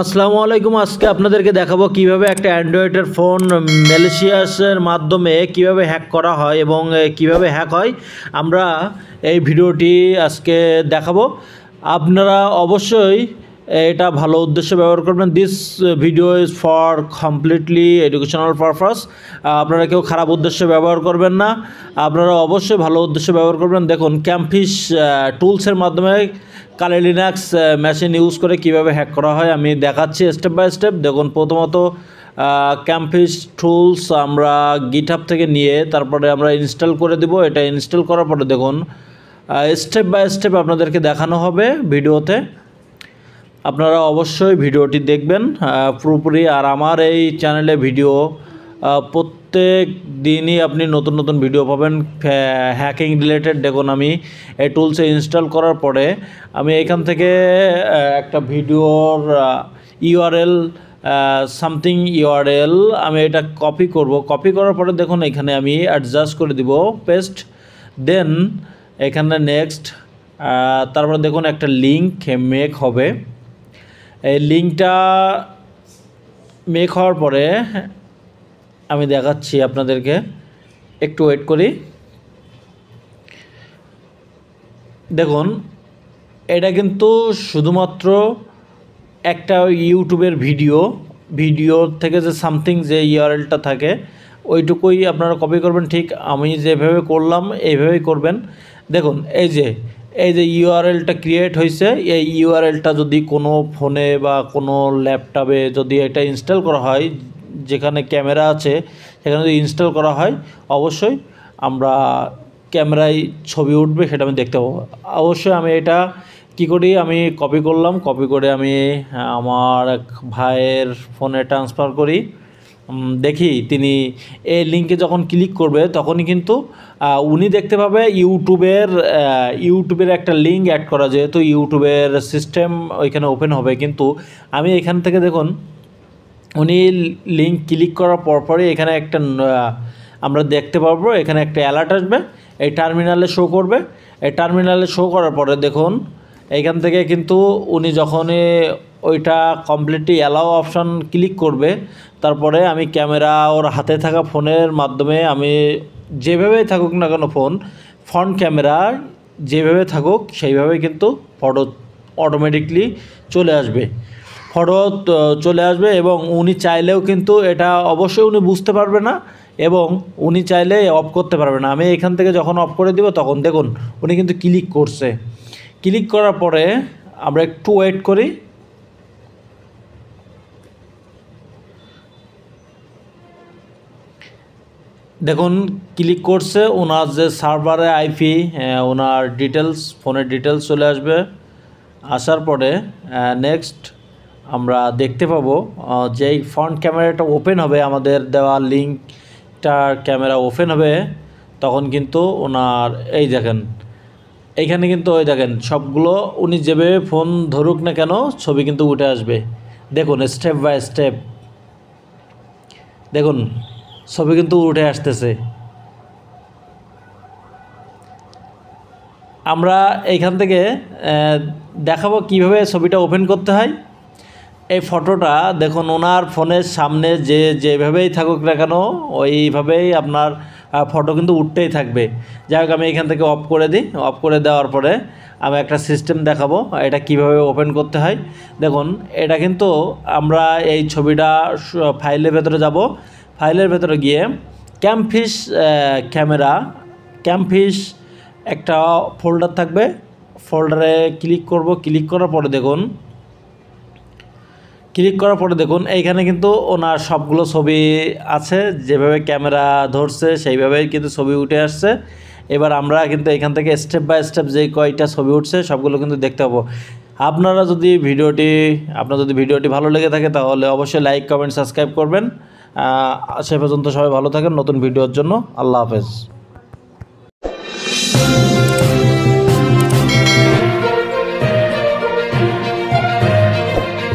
আসসালামু আলাইকুম। আজকে আপনাদেরকে দেখাবো কিভাবে একটা অ্যান্ড্রয়েডের ফোন ম্যালিশিয়াসের মাধ্যমে কিভাবে হ্যাক করা হয় এবং কিভাবে হ্যাক হয় আমরা এই ভিডিওটি আজকে দেখাবো। আপনারা অবশ্যই এটা ভালো উদ্দেশ্যে ব্যবহার করবেন। This video is for completely educational purpose. আপনারা কেউ খারাপ উদ্দেশ্যে ব্যবহার করবেন না, আপনারা অবশ্যই ভালো উদ্দেশ্যে ব্যবহার করবেন। দেখুন, ক্যামফিশ টুলসের মাধ্যমে কালি লিনাক্স মেশিন ইউজ করে কিভাবে হ্যাক করা হয় আমি দেখাচ্ছি স্টেপ বাই স্টেপ। দেখুন, প্রথমত ক্যামফিশ টুলস আমরা গিটহাব থেকে নিয়ে তারপরে আমরা ইনস্টল করে দেব। এটা ইনস্টল করার পরে দেখুন স্টেপ বাই স্টেপ আপনাদেরকে দেখানো হবে ভিডিওতে। আপনারা অবশ্যই ভিডিওটি দেখবেন পুরোপুরি। আর আমার এই চ্যানেলে ভিডিও প্রত্যেক দিনই আপনি নতুন নতুন ভিডিও পাবেন হ্যাকিং রিলেটেড। দেখুন, আমি এই টুলসে ইনস্টল করার পরে আমি এখান থেকে একটা ভিডিওর ইউআরএল সামথিং ইউআরএল আমি এটা কপি করব। কপি করার পরে দেখুন এখানে আমি অ্যাডজাস্ট করে দিব, পেস্ট, দেন এখানে নেক্সট। তারপরে দেখুন একটা লিঙ্ক মেক হবে। এই লিঙ্কটা মেক হওয়ার পরে আমি দেখাচ্ছি আপনাদেরকে, একটু ওয়েট করি। দেখুন, এটা কিন্তু শুধুমাত্র একটা ইউটিউবের ভিডিও থেকে যে সামথিং যে ইউআরএলটা থাকে ওইটুকুই আপনারা কপি করবেন। ঠিক আমি যেভাবে করলাম এইভাবেই করবেন। দেখুন, এই যে ইউআরএলটা ক্রিয়েট হয়েছে, এই ইউআরএলটা যদি কোনো ফোনে বা কোনো ল্যাপটপে যদি এটা ইনস্টল করা হয়, যেখানে ক্যামেরা আছে সেখানে যদি ইনস্টল করা হয় অবশ্যই আমরা ক্যামেরায় ছবি উঠবে, সেটা আমি দেখতে পাবো। অবশ্যই আমি এটা কি করি, আমি কপি করলাম, কপি করে আমি আমার এক ভাইয়ের ফোনে ট্রান্সফার করি। দেখি তিনি এই লিঙ্কে যখন ক্লিক করবে তখনই কিন্তু উনি দেখতে পাবে ইউটিউবের একটা লিঙ্ক অ্যাড করা, যেহেতু ইউটিউবের সিস্টেম ওইখানে ওপেন হবে। কিন্তু আমি এখান থেকে দেখুন উনি লিঙ্ক ক্লিক করার পরপরই এখানে একটা আমরা দেখতে পাবো, এখানে একটা অ্যালার্ট আসবে, এই টার্মিনালে শো করবে। এই টার্মিনালে শো করার পরে দেখুন এইখান থেকে কিন্তু উনি যখনই ওইটা কমপ্লিটলি অ্যালাউ অপশান ক্লিক করবে, তারপরে আমি ক্যামেরা ওর হাতে থাকা ফোনের মাধ্যমে আমি যেভাবেই থাকুক না কেন ফ্রন্ট ক্যামেরা যেভাবে থাকুক সেইভাবে কিন্তু ফটো অটোমেটিকলি চলে আসবে, এবং উনি চাইলেও কিন্তু এটা অবশ্যই উনি বুঝতে পারবে না এবং উনি চাইলে অফ করতে পারবে না। আমি এখান থেকে যখন অফ করে দিব তখন দেখুন উনি কিন্তু ক্লিক করছে। ক্লিক করার পরে আমরা একটু ওয়েট করি। দেখুন ক্লিক করছে, ওনার যে সার্ভারে আইপি ওনার ডিটেলস, ফোনের ডিটেলস চলে আসবে। আসার পরে নেক্সট আমরা দেখতে পাবো যেই ফ্রন্ট ক্যামেরাটা ওপেন হবে, আমাদের দেওয়া লিঙ্কটার ক্যামেরা ওপেন হবে, তখন কিন্তু ওনার এই দেখেন এইখানে কিন্তু ওই দেখেন সবগুলো উনি যেভাবে ফোন ধরুক না কেন ছবি কিন্তু উঠে আসবে। দেখুন স্টেপ বাই স্টেপ দেখুন ছবি কিন্তু উঠে আসতেছে। আমরা এইখান থেকে দেখাবো কিভাবে ছবিটা ওপেন করতে হয়। এই ফটোটা দেখুন ওনার ফোনের সামনে যেভাবেই থাকুক না কেন ওইভাবেই আপনার ফটো কিন্তু উঠতেই থাকবে। যাই হোক, আমি এখান থেকে অফ করে দিই। অফ করে দেওয়ার পরে আমি একটা সিস্টেম দেখাবো এটা কিভাবে ওপেন করতে হয়। দেখুন, এটা কিন্তু আমরা এই ছবিটা ফাইলের ভেতরে যাব। ফাইলের ভেতরে গিয়ে ক্যামফিশ একটা ফোল্ডার থাকবে, ফোল্ডারে ক্লিক করব। ক্লিক করার পরে দেখুন এইখানে কিন্তু ওনার সবগুলো ছবি আছে, যেভাবে ক্যামেরা ধরছে সেইভাবেই কিন্তু ছবি উঠে আসছে। এবার আমরা কিন্তু এখান থেকে স্টেপ বাই স্টেপ যে কয়টা ছবি উঠছে সবগুলো কিন্তু দেখতে পাবো। আপনার যদি ভিডিওটি ভালো লেগে থাকে তাহলে অবশ্যই লাইক, কমেন্ট, সাবস্ক্রাইব করবেন। সে পর্যন্ত সবাই ভালো থাকেন। নতুন ভিডিওর জন্য আল্লাহ হাফেজ।